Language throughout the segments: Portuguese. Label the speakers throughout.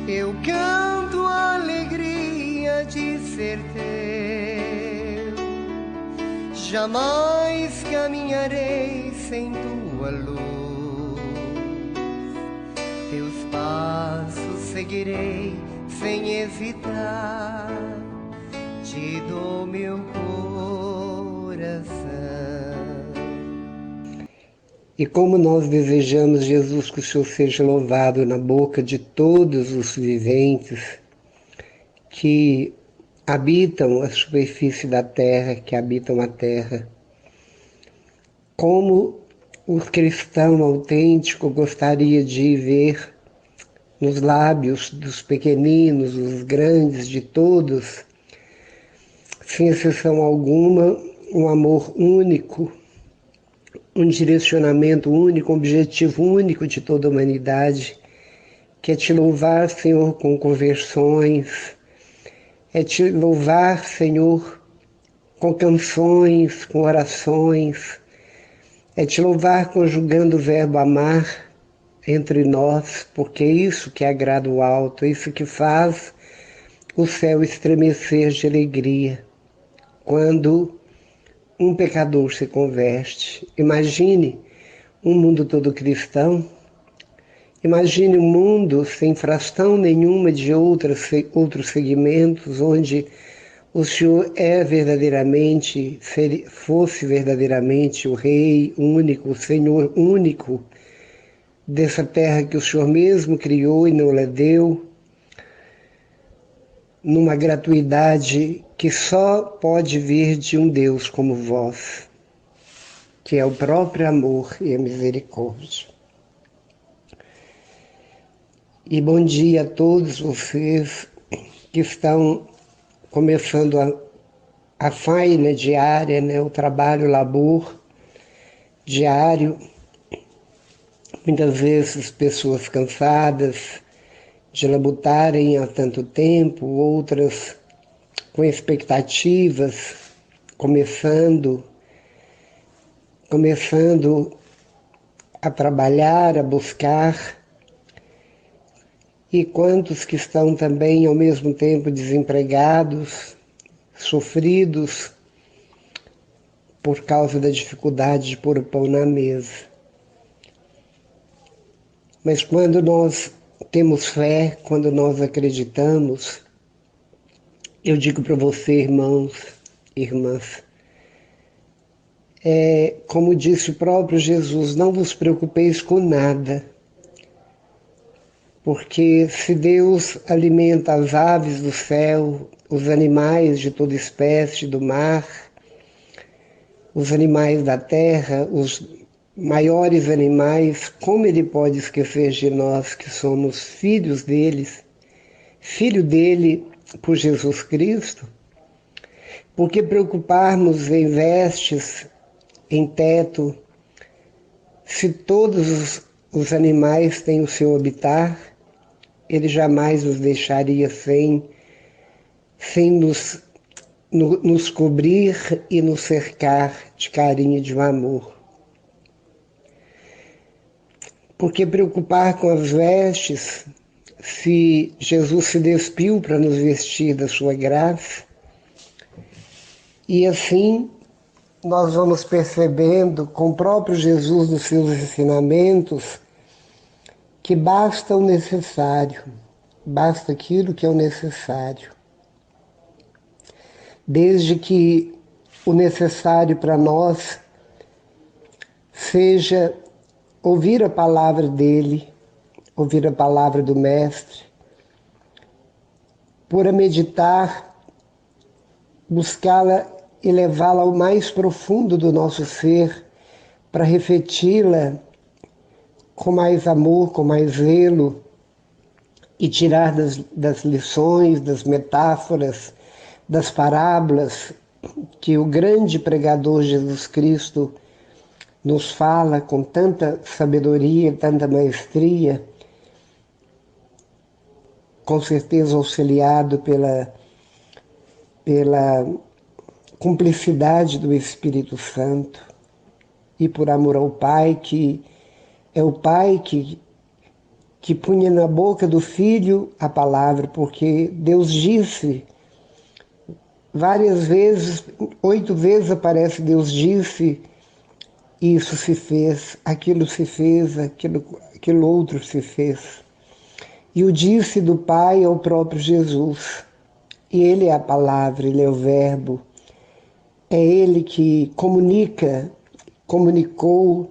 Speaker 1: Eu canto a alegria de ser teu. Jamais caminharei sem tua luz. Teus passos seguirei sem hesitar. Te dou meu coração. E como nós desejamos, Jesus, que o Senhor seja louvado na boca de todos os viventes que habitam a superfície da terra, que habitam a terra. Como o cristão autêntico gostaria de ver nos lábios dos pequeninos, dos grandes, de todos, sem exceção alguma, um amor único, um direcionamento único, um objetivo único de toda a humanidade, que é te louvar, Senhor, com conversões, é te louvar, Senhor, com canções, com orações, é te louvar conjugando o verbo amar entre nós, porque é isso que agrada o alto, é isso que faz o céu estremecer de alegria, quando um pecador se converte. Imagine um mundo todo cristão, imagine um mundo sem fração nenhuma de outros segmentos, onde o Senhor fosse verdadeiramente o Rei único, o Senhor único dessa terra que o Senhor mesmo criou e não lhe deu, numa gratuidade que só pode vir de um Deus como vós, que é o próprio amor e a misericórdia. E bom dia a todos vocês que estão começando a faina diária, né, o trabalho, o labor diário. Muitas vezes pessoas cansadas de labutarem há tanto tempo, outras com expectativas, começando a trabalhar, a buscar, e quantos que estão também ao mesmo tempo desempregados, sofridos por causa da dificuldade de pôr o pão na mesa. Mas quando nós temos fé, quando nós acreditamos, eu digo para você, irmãos, irmãs, como disse o próprio Jesus, não vos preocupeis com nada, porque se Deus alimenta as aves do céu, os animais de toda espécie do mar, os animais da terra, os maiores animais, como Ele pode esquecer de nós que somos filhos filho dele por Jesus Cristo? Por que preocuparmos em vestes, em teto, se todos os animais têm o seu habitar? Ele jamais nos deixaria sem nos cobrir e nos cercar de carinho e de amor. Por que preocupar com as vestes, se Jesus se despiu para nos vestir da sua graça? E assim nós vamos percebendo com o próprio Jesus nos seus ensinamentos que basta o necessário, basta aquilo que é o necessário. Desde que o necessário para nós seja ouvir a palavra dele, ouvir a palavra do Mestre, por a meditar, buscá-la e levá-la ao mais profundo do nosso ser, para refleti-la com mais amor, com mais zelo, e tirar das lições, das metáforas, das parábolas que o grande pregador Jesus Cristo nos fala com tanta sabedoria, tanta maestria, com certeza auxiliado pela cumplicidade do Espírito Santo e por amor ao Pai, que é o Pai que que punha na boca do filho a palavra, porque Deus disse várias vezes, 8 vezes aparece Deus disse, isso se fez, aquilo outro se fez. E o disse do Pai é o próprio Jesus. E Ele é a palavra, Ele é o verbo. É Ele que comunicou,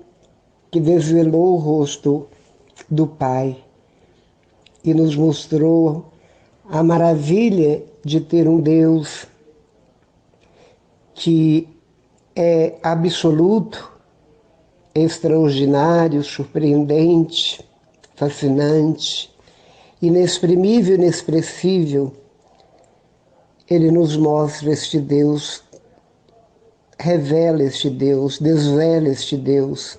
Speaker 1: que desvelou o rosto do Pai e nos mostrou a maravilha de ter um Deus que é absoluto, extraordinário, surpreendente, fascinante, inexprimível, inexpressível. Ele nos mostra este Deus, revela este Deus, desvela este Deus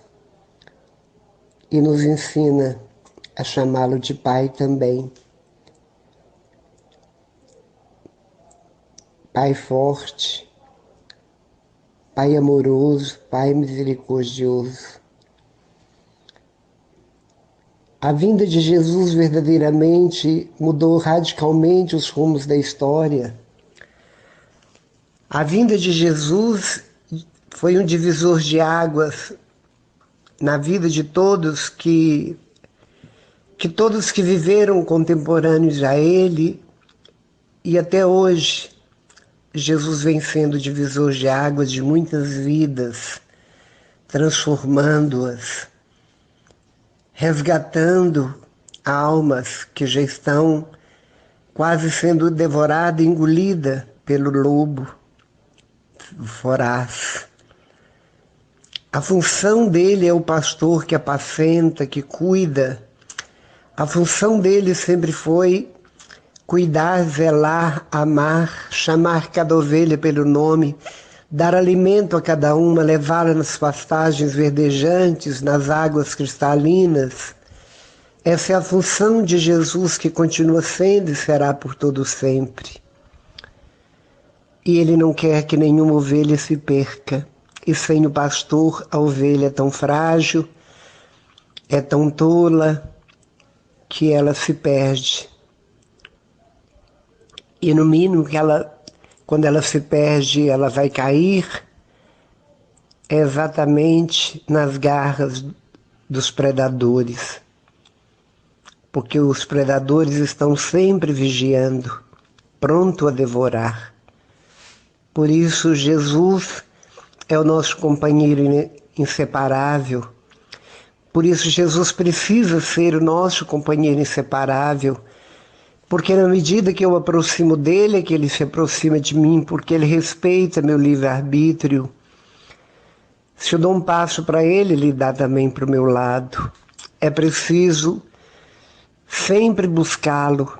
Speaker 1: e nos ensina a chamá-lo de Pai também. Pai forte, Pai amoroso, Pai misericordioso. A vinda de Jesus verdadeiramente mudou radicalmente os rumos da história. A vinda de Jesus foi um divisor de águas na vida de todos que todos que viveram contemporâneos a Ele, e até hoje Jesus vem sendo divisor de águas de muitas vidas, transformando-as, resgatando almas que já estão quase sendo devorada e engolida pelo lobo voraz. A função dele é o pastor que apacenta, que cuida. A função dele sempre foi cuidar, zelar, amar, chamar cada ovelha pelo nome, dar alimento a cada uma, levá-la nas pastagens verdejantes, nas águas cristalinas. Essa é a função de Jesus, que continua sendo e será por todo sempre. E ele não quer que nenhuma ovelha se perca. E sem o pastor, a ovelha é tão frágil, é tão tola, que ela se perde. E no mínimo que quando ela se perde, ela vai cair exatamente nas garras dos predadores. Porque os predadores estão sempre vigiando, pronto a devorar. Por isso Jesus é o nosso companheiro inseparável. Por isso Jesus precisa ser o nosso companheiro inseparável, porque na medida que eu aproximo dele, é que ele se aproxima de mim, porque ele respeita meu livre-arbítrio. Se eu dou um passo para ele, ele dá também para o meu lado. É preciso sempre buscá-lo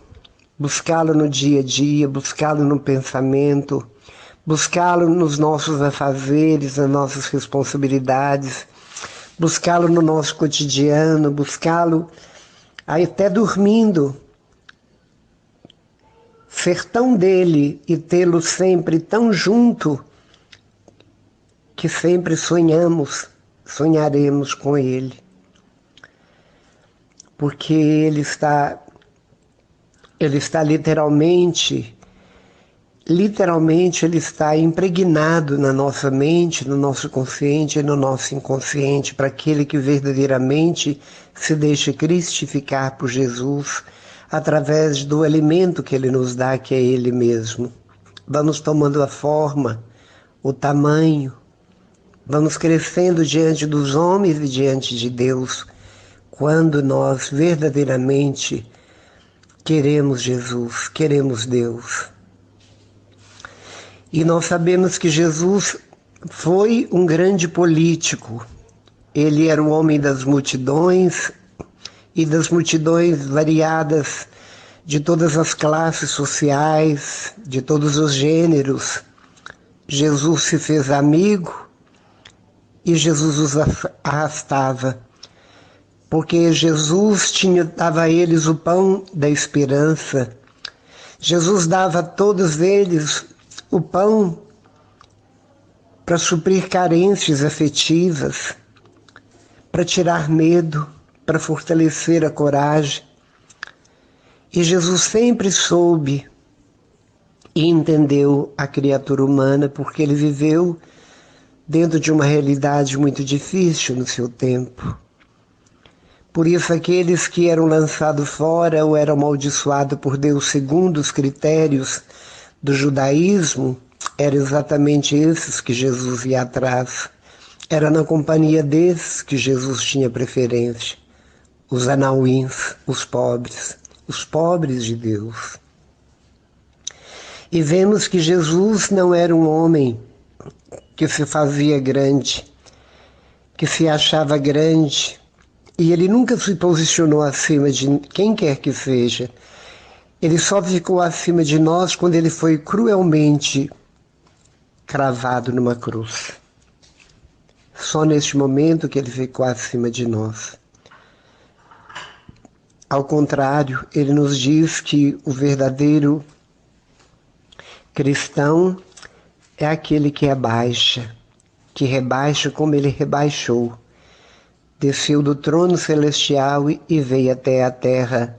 Speaker 1: no dia a dia, buscá-lo no pensamento, buscá-lo nos nossos afazeres, nas nossas responsabilidades, buscá-lo no nosso cotidiano, buscá-lo até dormindo. Ser tão dele e tê-lo sempre tão junto que sempre sonharemos com ele. Porque ele está literalmente ele está impregnado na nossa mente, no nosso consciente e no nosso inconsciente, para aquele que verdadeiramente se deixa cristificar por Jesus, através do alimento que ele nos dá, que é ele mesmo. Vamos tomando a forma, o tamanho, vamos crescendo diante dos homens e diante de Deus, quando nós verdadeiramente queremos Jesus, queremos Deus. E nós sabemos que Jesus foi um grande político. Ele era o homem das multidões, e das multidões variadas, de todas as classes sociais, de todos os gêneros. Jesus se fez amigo e Jesus os arrastava, porque Jesus dava a eles o pão da esperança. Jesus dava a todos eles o pão para suprir carências afetivas, para tirar medo, para fortalecer a coragem. E Jesus sempre soube e entendeu a criatura humana, porque ele viveu dentro de uma realidade muito difícil no seu tempo. Por isso, aqueles que eram lançados fora ou eram amaldiçoados por Deus segundo os critérios do judaísmo, eram exatamente esses que Jesus ia atrás. Era na companhia desses que Jesus tinha preferência. Os anauins, os pobres de Deus. E vemos que Jesus não era um homem que se fazia grande, que se achava grande, e ele nunca se posicionou acima de quem quer que seja. Ele só ficou acima de nós quando ele foi cruelmente cravado numa cruz. Só neste momento que ele ficou acima de nós. Ao contrário, ele nos diz que o verdadeiro cristão é aquele que rebaixa como ele rebaixou. Desceu do trono celestial e veio até a terra,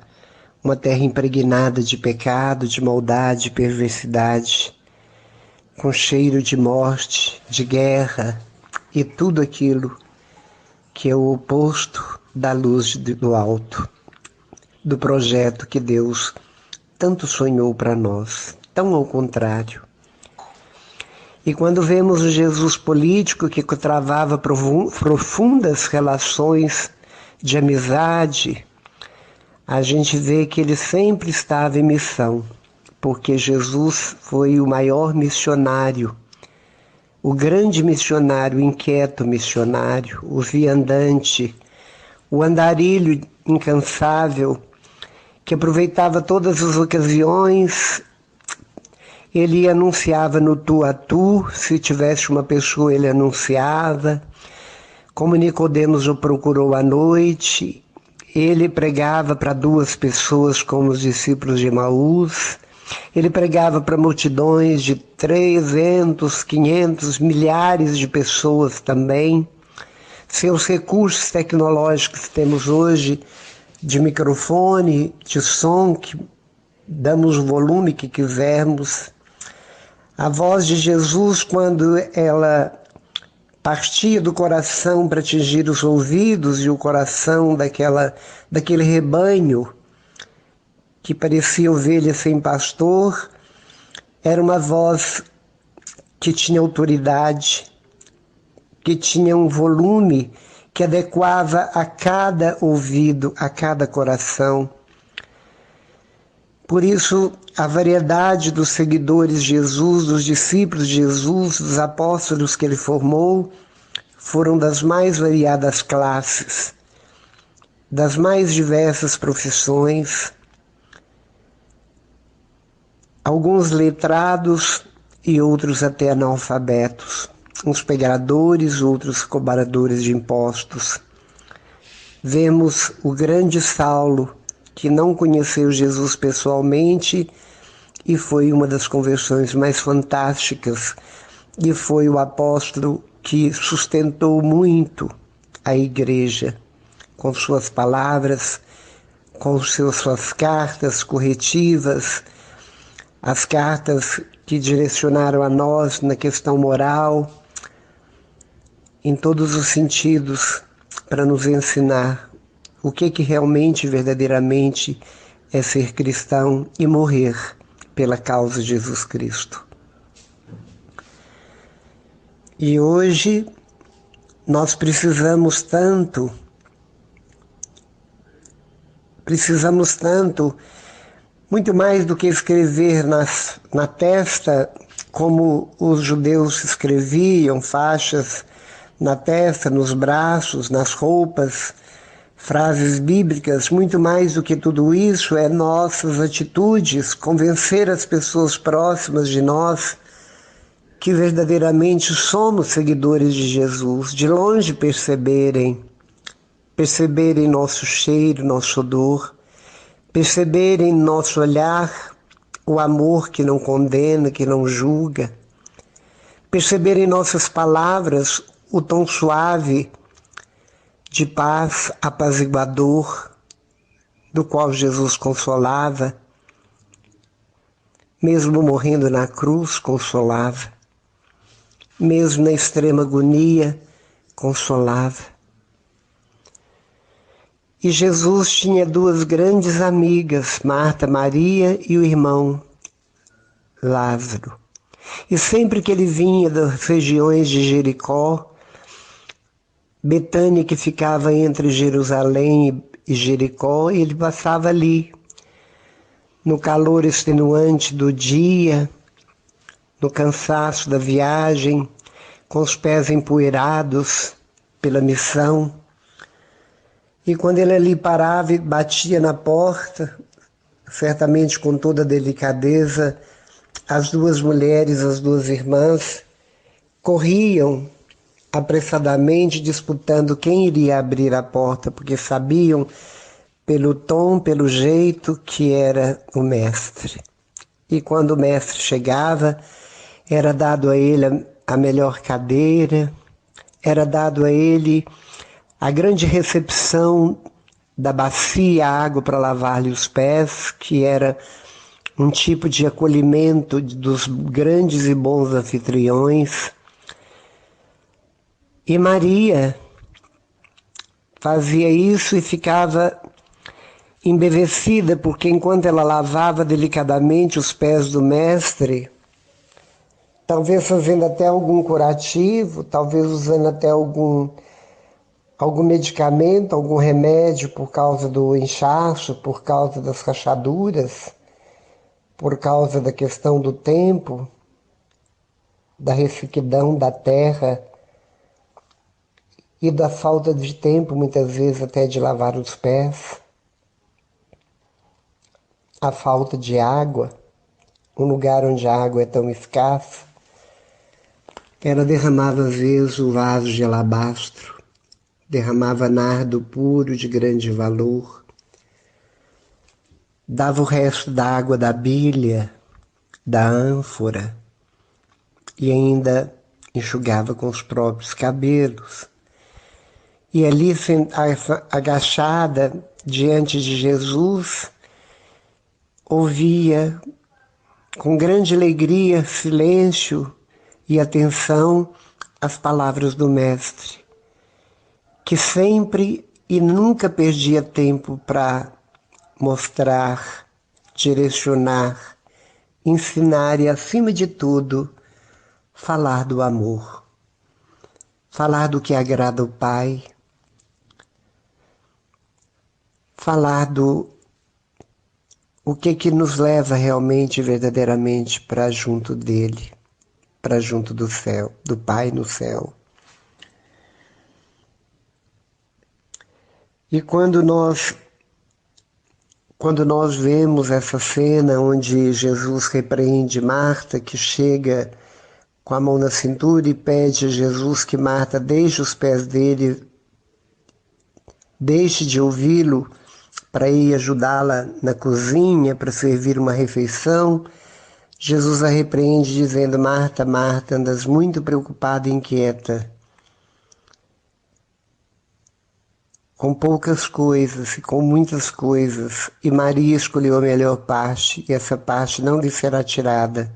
Speaker 1: uma terra impregnada de pecado, de maldade, perversidade, com cheiro de morte, de guerra e tudo aquilo que é o oposto da luz do alto, do projeto que Deus tanto sonhou para nós, tão ao contrário. E quando vemos o Jesus político que travava profundas relações de amizade, a gente vê que ele sempre estava em missão, porque Jesus foi o maior missionário, o grande missionário, o inquieto missionário, o viandante, o andarilho incansável, que aproveitava todas as ocasiões. Ele anunciava no tu a tu, se tivesse uma pessoa ele anunciava. Como Nicodemos o procurou à noite, ele pregava para 2 pessoas como os discípulos de Emaús. Ele pregava para multidões de 300, 500, milhares de pessoas também. Seus recursos tecnológicos que temos hoje, de microfone, de som, que damos o volume que quisermos. A voz de Jesus, quando ela partia do coração para atingir os ouvidos e o coração daquele rebanho que parecia ovelha sem pastor, era uma voz que tinha autoridade, que tinha um volume que adequava a cada ouvido, a cada coração. Por isso, a variedade dos seguidores de Jesus, dos discípulos de Jesus, dos apóstolos que ele formou, foram das mais variadas classes, das mais diversas profissões, alguns letrados e outros até analfabetos, uns pegadores, outros cobradores de impostos. Vemos o grande Saulo, que não conheceu Jesus pessoalmente e foi uma das conversões mais fantásticas, e foi o apóstolo que sustentou muito a igreja com suas palavras, com suas cartas corretivas, as cartas que direcionaram a nós na questão moral, em todos os sentidos, para nos ensinar o que realmente, verdadeiramente é ser cristão e morrer pela causa de Jesus Cristo. E hoje nós precisamos tanto, muito mais do que escrever na testa, como os judeus escreviam, faixas na testa, nos braços, nas roupas, frases bíblicas. Muito mais do que tudo isso é nossas atitudes, convencer as pessoas próximas de nós que verdadeiramente somos seguidores de Jesus, de longe perceberem nosso cheiro, nosso odor, perceberem nosso olhar o amor que não condena, que não julga, perceberem nossas palavras o tom suave de paz, apaziguador, do qual Jesus consolava, mesmo morrendo na cruz, consolava, mesmo na extrema agonia, consolava. E Jesus tinha duas grandes amigas, Marta, Maria e o irmão Lázaro. E sempre que ele vinha das regiões de Jericó, Betânia, que ficava entre Jerusalém e Jericó, ele passava ali, no calor extenuante do dia, no cansaço da viagem, com os pés empoeirados pela missão. E quando ele ali parava e batia na porta, certamente com toda delicadeza, as duas mulheres, as duas irmãs, corriam apressadamente disputando quem iria abrir a porta, porque sabiam pelo tom, pelo jeito que era o mestre. E quando o mestre chegava, era dado a ele a melhor cadeira, era dado a ele a grande recepção da bacia, a água para lavar-lhe os pés, que era um tipo de acolhimento dos grandes e bons anfitriões. E Maria fazia isso e ficava embevecida, porque enquanto ela lavava delicadamente os pés do mestre, talvez fazendo até algum curativo, talvez usando até algum medicamento, algum remédio por causa do inchaço, por causa das rachaduras, por causa da questão do tempo, da ressequidão da terra e da falta de tempo, muitas vezes até de lavar os pés, a falta de água, um lugar onde a água é tão escassa. Ela derramava às vezes o vaso de alabastro, derramava nardo puro de grande valor, dava o resto da água da bilha, da ânfora, e ainda enxugava com os próprios cabelos. E ali, agachada diante de Jesus, ouvia com grande alegria, silêncio e atenção as palavras do Mestre, que sempre e nunca perdia tempo para mostrar, direcionar, ensinar e, acima de tudo, falar do amor, falar do que agrada ao Pai, falar do o que nos leva realmente, verdadeiramente, para junto dele, para junto do céu, do Pai no céu. E quando nós vemos essa cena onde Jesus repreende Marta, que chega com a mão na cintura e pede a Jesus que Marta deixe os pés dele, deixe de ouvi-lo para ir ajudá-la na cozinha, para servir uma refeição, Jesus a repreende dizendo: Marta, Marta, andas muito preocupada e inquieta com poucas coisas e com muitas coisas, e Maria escolheu a melhor parte, e essa parte não lhe será tirada.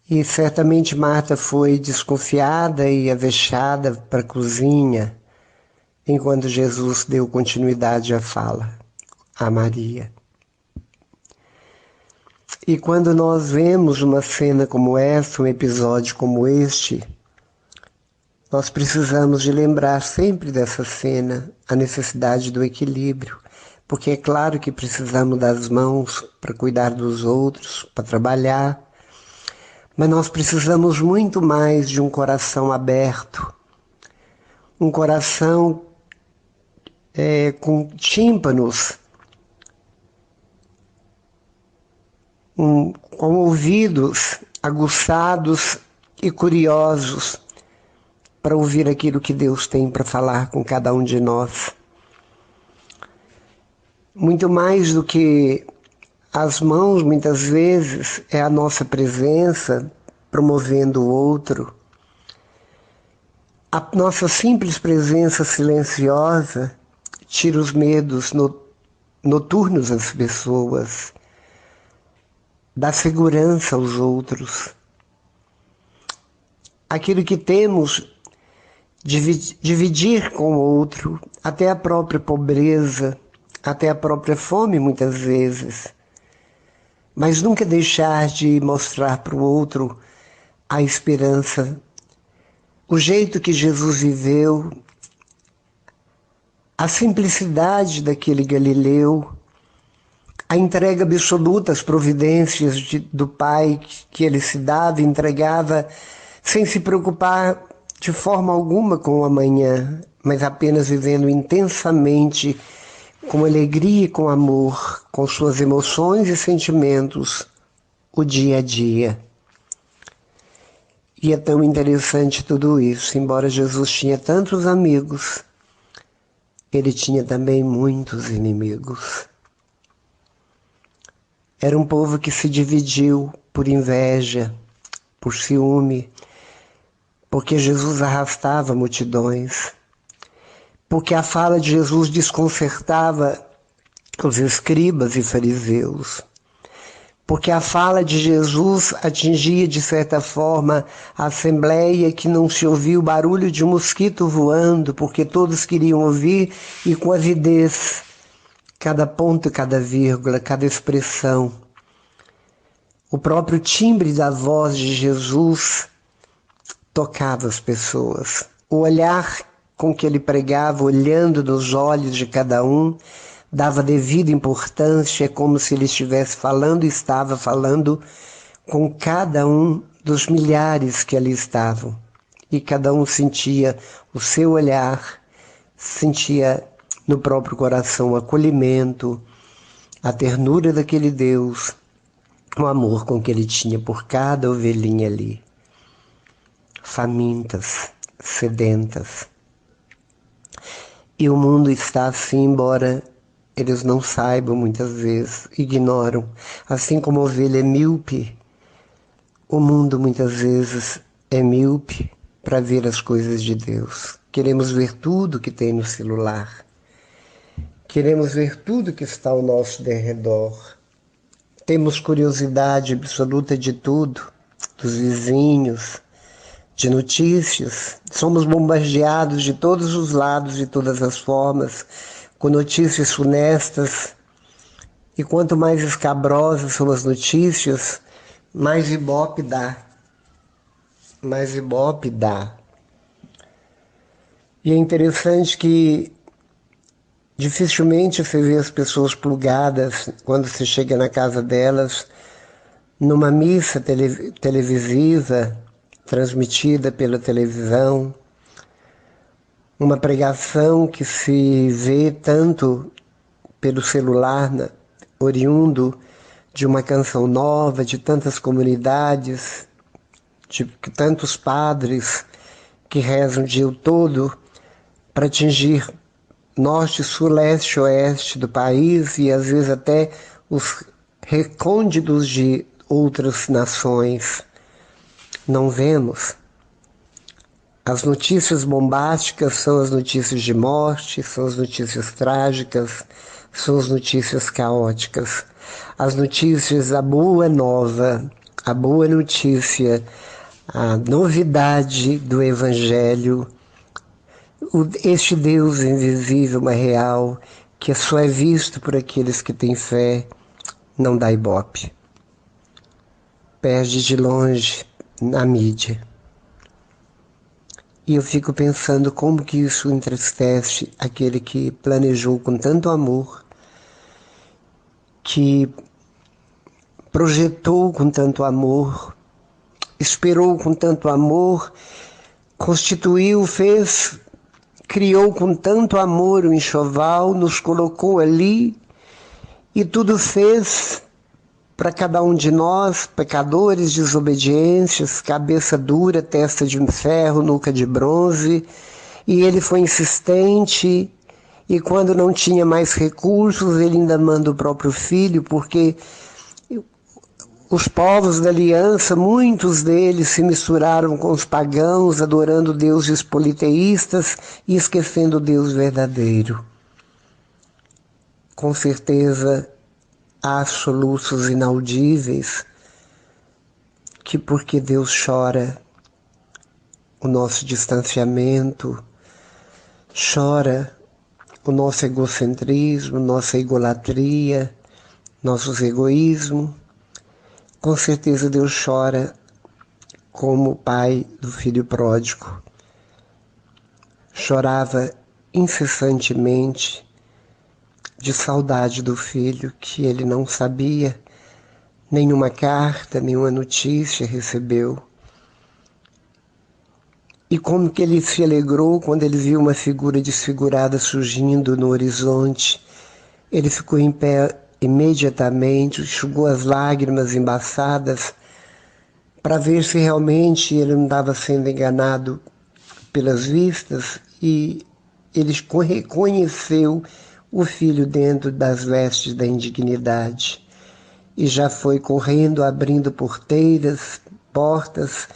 Speaker 1: E certamente Marta foi desconfiada e avexada para a cozinha, enquanto Jesus deu continuidade à fala a Maria. E quando nós vemos uma cena como essa, um episódio como este, nós precisamos de lembrar sempre dessa cena, a necessidade do equilíbrio, porque é claro que precisamos das mãos para cuidar dos outros, para trabalhar, mas nós precisamos muito mais de um coração aberto, um coração com tímpanos, com ouvidos aguçados e curiosos para ouvir aquilo que Deus tem para falar com cada um de nós. Muito mais do que as mãos, muitas vezes, é a nossa presença promovendo o outro, A nossa simples presença silenciosa tira os medos noturnos das pessoas, dá segurança aos outros. Aquilo que temos, dividir com o outro, até a própria pobreza, até a própria fome muitas vezes, mas nunca deixar de mostrar para o outro a esperança, o jeito que Jesus viveu, a simplicidade daquele Galileu, a entrega absoluta às providências do Pai que ele se dava, entregava sem se preocupar de forma alguma com o amanhã, mas apenas vivendo intensamente, com alegria e com amor, com suas emoções e sentimentos, o dia a dia. E é tão interessante tudo isso. Embora Jesus tinha tantos amigos, ele tinha também muitos inimigos. Era um povo que se dividiu por inveja, por ciúme, porque Jesus arrastava multidões, porque a fala de Jesus desconcertava os escribas e fariseus, porque a fala de Jesus atingia, de certa forma, a assembleia, que não se ouvia o barulho de um mosquito voando, porque todos queriam ouvir, e com avidez, cada ponto, cada vírgula, cada expressão. O próprio timbre da voz de Jesus tocava as pessoas. O olhar com que ele pregava, olhando nos olhos de cada um, dava devida importância, é como se ele estivesse falando e estava falando com cada um dos milhares que ali estavam. E cada um sentia o seu olhar, sentia no próprio coração o acolhimento, a ternura daquele Deus, o amor com que ele tinha por cada ovelhinha ali. Famintas, sedentas. E o mundo está assim, embora eles não saibam muitas vezes, ignoram. Assim como a ovelha é míope, o mundo muitas vezes é míope para ver as coisas de Deus. Queremos ver tudo que tem no celular. Queremos ver tudo que está ao nosso derredor. Temos curiosidade absoluta de tudo, dos vizinhos, de notícias. Somos bombardeados de todos os lados, de todas as formas, com notícias funestas. E quanto mais escabrosas são as notícias, mais ibope dá. Mais ibope dá. E é interessante que dificilmente você vê as pessoas plugadas, quando você chega na casa delas, numa missa televisiva, transmitida pela televisão, uma pregação que se vê tanto pelo celular, oriundo de uma canção nova, de tantas comunidades, de tantos padres que rezam o dia todo para atingir norte, sul, leste, oeste do país e às vezes até os recônditos de outras nações. Não vemos. As notícias bombásticas são as notícias de morte, são as notícias trágicas, são as notícias caóticas. As notícias, a boa nova, a boa notícia, a novidade do Evangelho, este Deus invisível, mas real, que só é visto por aqueles que têm fé, não dá ibope. Perde de longe na mídia. E eu fico pensando como que isso entristece aquele que planejou com tanto amor, que projetou com tanto amor, esperou com tanto amor, constituiu, fez, criou com tanto amor o enxoval, nos colocou ali e tudo fez para cada um de nós, pecadores, desobedientes, cabeça dura, testa de ferro, nuca de bronze, e ele foi insistente, e quando não tinha mais recursos, ele ainda manda o próprio filho, porque Os povos da aliança, muitos deles se misturaram com os pagãos, adorando deuses politeístas e esquecendo o Deus verdadeiro. Com certeza, há soluços inaudíveis que, porque Deus chora o nosso distanciamento, chora o nosso egocentrismo, nossa egolatria, nossos egoísmos. Com certeza Deus chora como o pai do filho pródigo. Chorava incessantemente de saudade do filho que ele não sabia, nenhuma carta, nenhuma notícia recebeu. E como que ele se alegrou quando ele viu uma figura desfigurada surgindo no horizonte. Ele ficou em pé imediatamente, enxugou as lágrimas embaçadas para ver se realmente ele não estava sendo enganado pelas vistas, e ele reconheceu o filho dentro das vestes da indignidade. E já foi correndo, abrindo portas,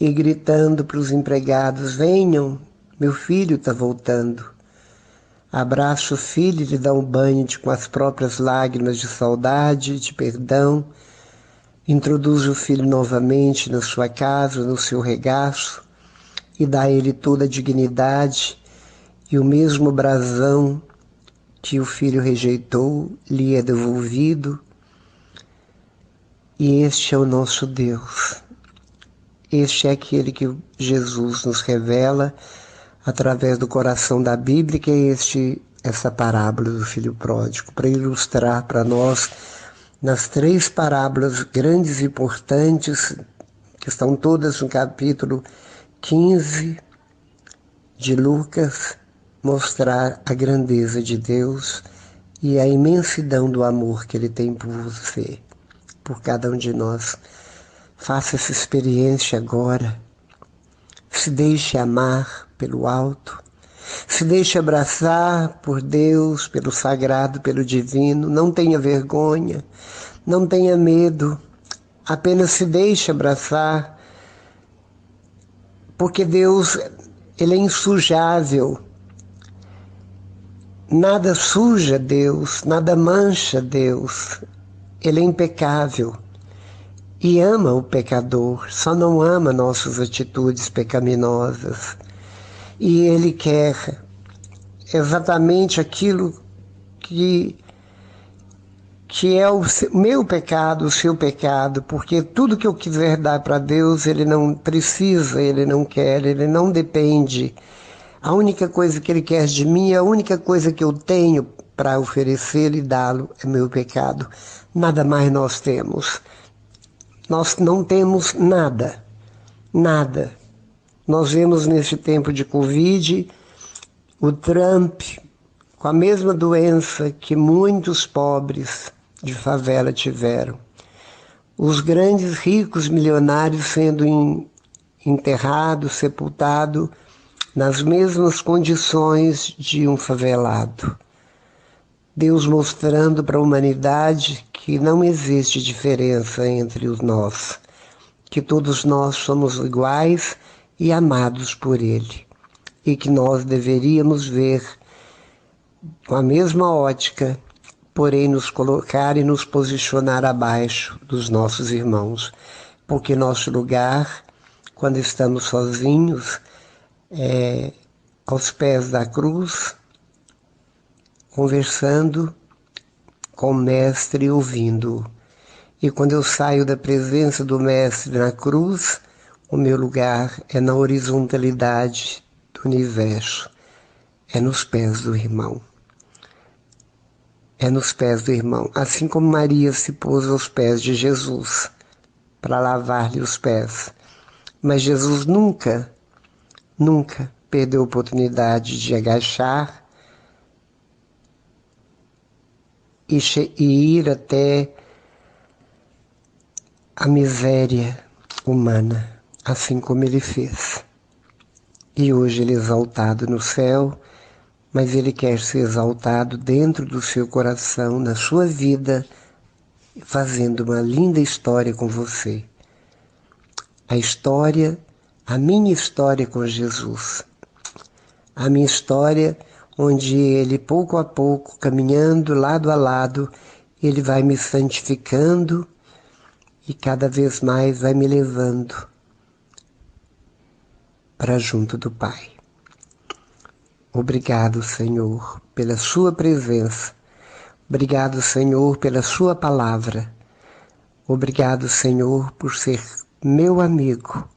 Speaker 1: e gritando para os empregados: venham, meu filho está voltando. Abraça o filho e lhe dá um banho com as próprias lágrimas de saudade, de perdão. Introduz o filho novamente na sua casa, no seu regaço, e dá a ele toda a dignidade, e o mesmo brasão que o filho rejeitou lhe é devolvido. E este é o nosso Deus. Este é aquele que Jesus nos revela através do coração da Bíblia, que é essa parábola do filho pródigo, para ilustrar para nós, nas 3 parábolas grandes e importantes, que estão todas no capítulo 15 de Lucas, mostrar a grandeza de Deus e a imensidão do amor que Ele tem por você, por cada um de nós. Faça essa experiência agora. Se deixe amar pelo alto. Se deixe abraçar por Deus, pelo sagrado, pelo divino. Não tenha vergonha, não tenha medo. Apenas se deixe abraçar, porque Deus, Ele é insujável. Nada suja Deus, nada mancha Deus. Ele é impecável e ama o pecador, só não ama nossas atitudes pecaminosas. E Ele quer exatamente aquilo que é o meu pecado, o seu pecado, porque tudo que eu quiser dar para Deus, Ele não precisa, Ele não quer, Ele não depende. A única coisa que Ele quer de mim, a única coisa que eu tenho para oferecer e dá-lo é meu pecado. Nada mais nós temos. Nós não temos nada, nada. Nós vemos nesse tempo de Covid o Trump com a mesma doença que muitos pobres de favela tiveram. Os grandes ricos milionários sendo enterrados, sepultados nas mesmas condições de um favelado. Deus mostrando para a humanidade que não existe diferença entre os nós, que todos nós somos iguais e amados por Ele, e que nós deveríamos ver com a mesma ótica, porém nos colocar e nos posicionar abaixo dos nossos irmãos, porque nosso lugar, quando estamos sozinhos, é aos pés da cruz, conversando com o Mestre, ouvindo. E quando eu saio da presença do Mestre na cruz, o meu lugar é na horizontalidade do universo, é nos pés do irmão. É nos pés do irmão, assim como Maria se pôs aos pés de Jesus para lavar-lhe os pés. Mas Jesus nunca perdeu a oportunidade de agachar e ir até a miséria humana, assim como Ele fez. E hoje Ele é exaltado no céu, mas Ele quer ser exaltado dentro do seu coração, na sua vida, fazendo uma linda história com você. A história, a minha história com Jesus. A minha história onde Ele, pouco a pouco, caminhando lado a lado, Ele vai me santificando e cada vez mais vai me levando para junto do Pai. Obrigado, Senhor, pela sua presença. Obrigado, Senhor, pela sua palavra. Obrigado, Senhor, por ser meu amigo.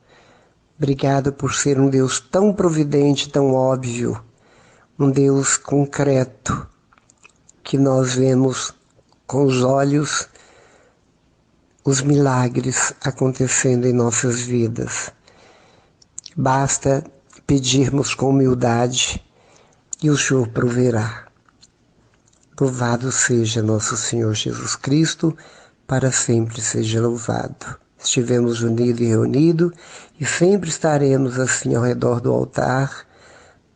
Speaker 1: Obrigado por ser um Deus tão providente, tão óbvio, um Deus concreto, que nós vemos com os olhos os milagres acontecendo em nossas vidas. Basta pedirmos com humildade e o Senhor proverá. Louvado seja nosso Senhor Jesus Cristo, para sempre seja louvado. Estivemos unidos e reunidos e sempre estaremos assim ao redor do altar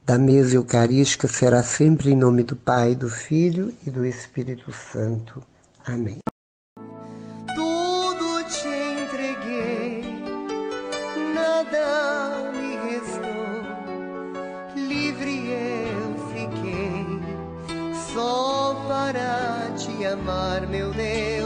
Speaker 1: da mesa eucarística, será sempre em nome do Pai, do Filho e do Espírito Santo. Amém.
Speaker 2: Tudo te entreguei, nada me restou, livre eu fiquei, só para te amar, meu Deus.